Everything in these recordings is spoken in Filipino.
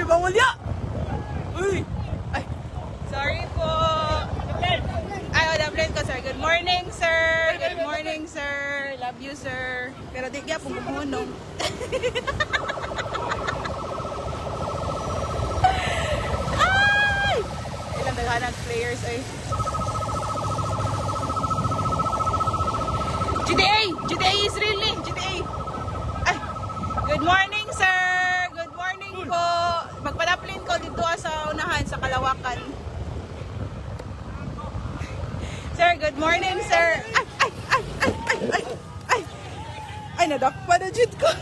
Bangulya! Uy! Ay, sorry po. Ay, the friend ko, sir. Good morning, sir. Good morning, sir. Love you, sir. Pero di kaya pong bumunong. Ay! Ilang daghanang players ay. GTA! GTA is really! GTA! Ay! Good morning, sir! Good morning po! Magpadaplin ko dito sa unahan sa Kalawakan. Sir, good morning, sir! Ay! Ay! Ay! Ay! Ay! Ay! Ay! Ay! Nadakpa na dyan ko!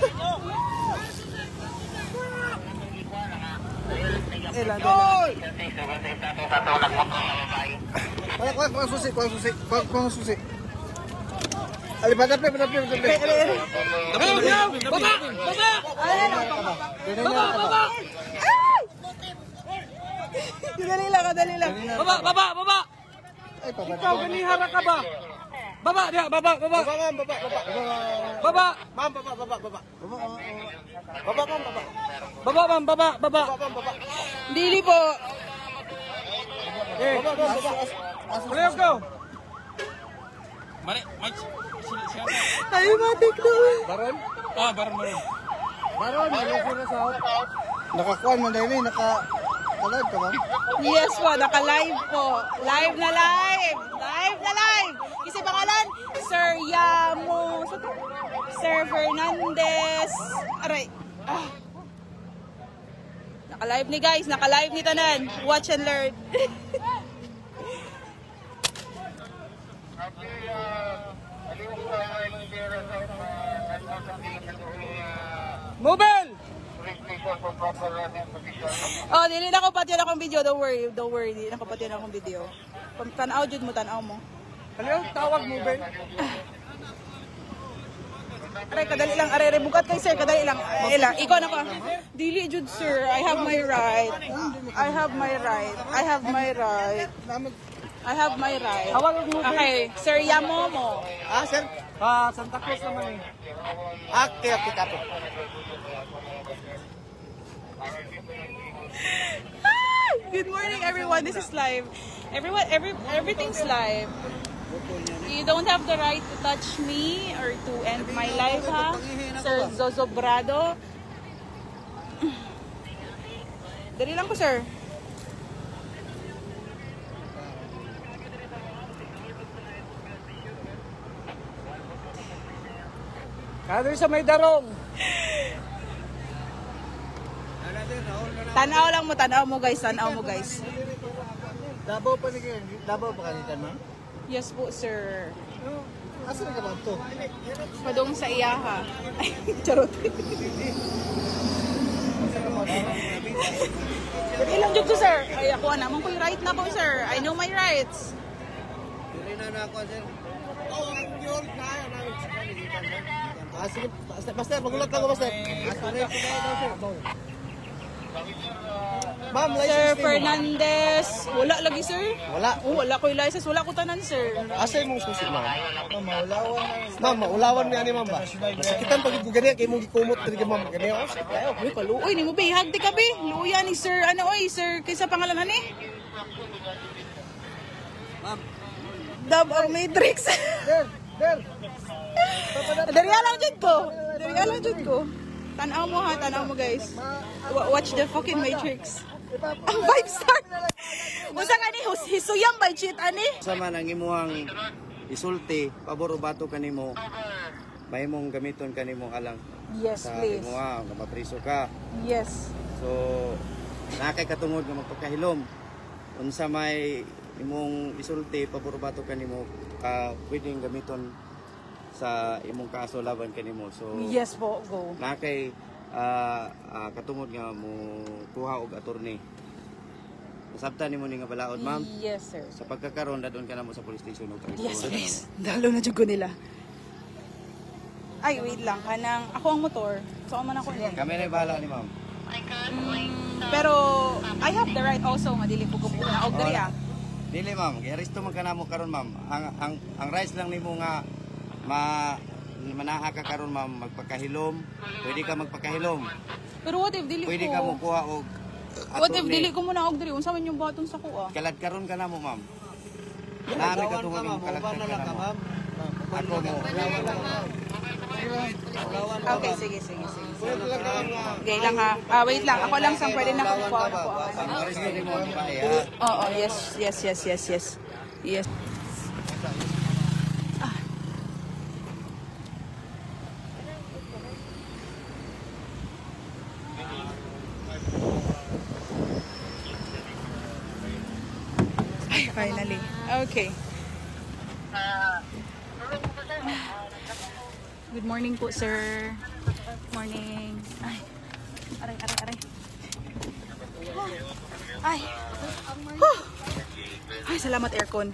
Ilan doon? Kuang susi, kuang susi, kuang susi. Ali, padapi. Baba! Baba! Baba! Ay! Dali lang. Baba! Ikaw, ganihara ka ba? Baba, dia, baba. Baba. Ma'am, baba. Dili po. Let's go. Ay, matik na. Baron? Baron. Baron, naloko na sa nakakuan man dahil naka-live ka ba? Yes po, naka-live po. Live na live. Kasi pangalan, Sir Yamo. Sir Fernandez. Aray. Ah. Naka-live ni guys. Naka-live ni Tanan. Watch and learn. Mobile! Oh, dili na ko pati akong video. Don't worry. Dili na ko pati akong video. Tanaw jud mo, tanaw mo. Kaliw, tawag mobile. Aray, kadali lang. Aray, bukat kay sir. Kadali lang. Ikaw na ko. Dili jud sir. I have my right. Tawag ang mobile. Okay, Sir Yamo mo. Sir? Santa Cruz naman eh. Okay, kapo. Good morning, everyone. This is live. Everything's live. You don't have the right to touch me or to end my life, ha? Sir Zozobrado. Dali lang ko, sir. Kader sa may darong. Tanaw mo guys. Dabaw pa kanitan mo? Yes po, sir. Asa ka ba ito? Padong sa iyaha. Ay, charot. Ilang jud ko, sir. Ay, ako naman ko yung right na ko, sir. I know my rights. Dili na ako, sir. Ang yun na. Sige, Master, magulat lang ako, Master. Ma'am, Sir Fernandez. Wala lagi, sir. Wala. Wala ko yung license. Wala ko tanan, sir. Asa mong susi, ma'am? Ma'am, maulawan niya ni ma'am ba? Masakitan pag ganyan, kayo mong gikumot talaga, ma'am. Ganyan ako. Uy, kaluoy. Ni mo ba? Hagdi ka, be. Luya ni sir. Ano, oy, sir. Kaysa pangalan, hani? Ma'am. Dab ang Matrix. Dari lang jud ko. Tanaw mo ha, guys. Watch the fucking Matrix. Ang 5-star. Usa ka ni hisuyang by cheat ani? Sama nang imuhang isulti, pabor o bato kanimo. Mahimong gamiton kanimo alang. Yes, sa please. imuha, mapriso ka. Yes. So, nakay katungod nga magpakahilom. Unsa may imong isulti, pabor o bato kanimo, pwedeng gamiton sa imong kaso laban kanimo. So yes po, go. Nakay katungod nga mo kuha og attorney. Nasabtan nimo ni nga balaod, ma'am. Yes, sir. Sa pagkakaroon dadon ka na mo sa police station ug Yes, please. Dalo na jud ko nila. Ay, wait lang. Kanang ako ang motor. So man ako ni. Kami na bahala ni ma'am. Pero I have the right also nga dili ko na og diri ah. Dili ma'am, kay resto man kanamo karon ma'am. Ang rights lang nimo nga manaha ka karon ma'am magpakahilom. Pwede ka magpakahilom. Pero what if dili Pwede ko? ka mo kuha og What if dili ko muna og diri? Unsa man yung button sa kuha? Kalad karon ka na mo, ma'am. Nami katungod mo kalad ka na mo. Ako mo. Okay, sige. Okay lang ha. Wait lang. Ako lang sang pwede na kumuha. Pang-resto rin mo, babae, ha? Oo, yes. Yes. Ay, finally. Okay. Good morning po, sir. Morning. Ay. Aray. Ay. Huh. Ay, salamat aircon.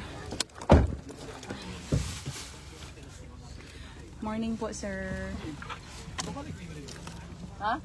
Morning po, sir. Ha?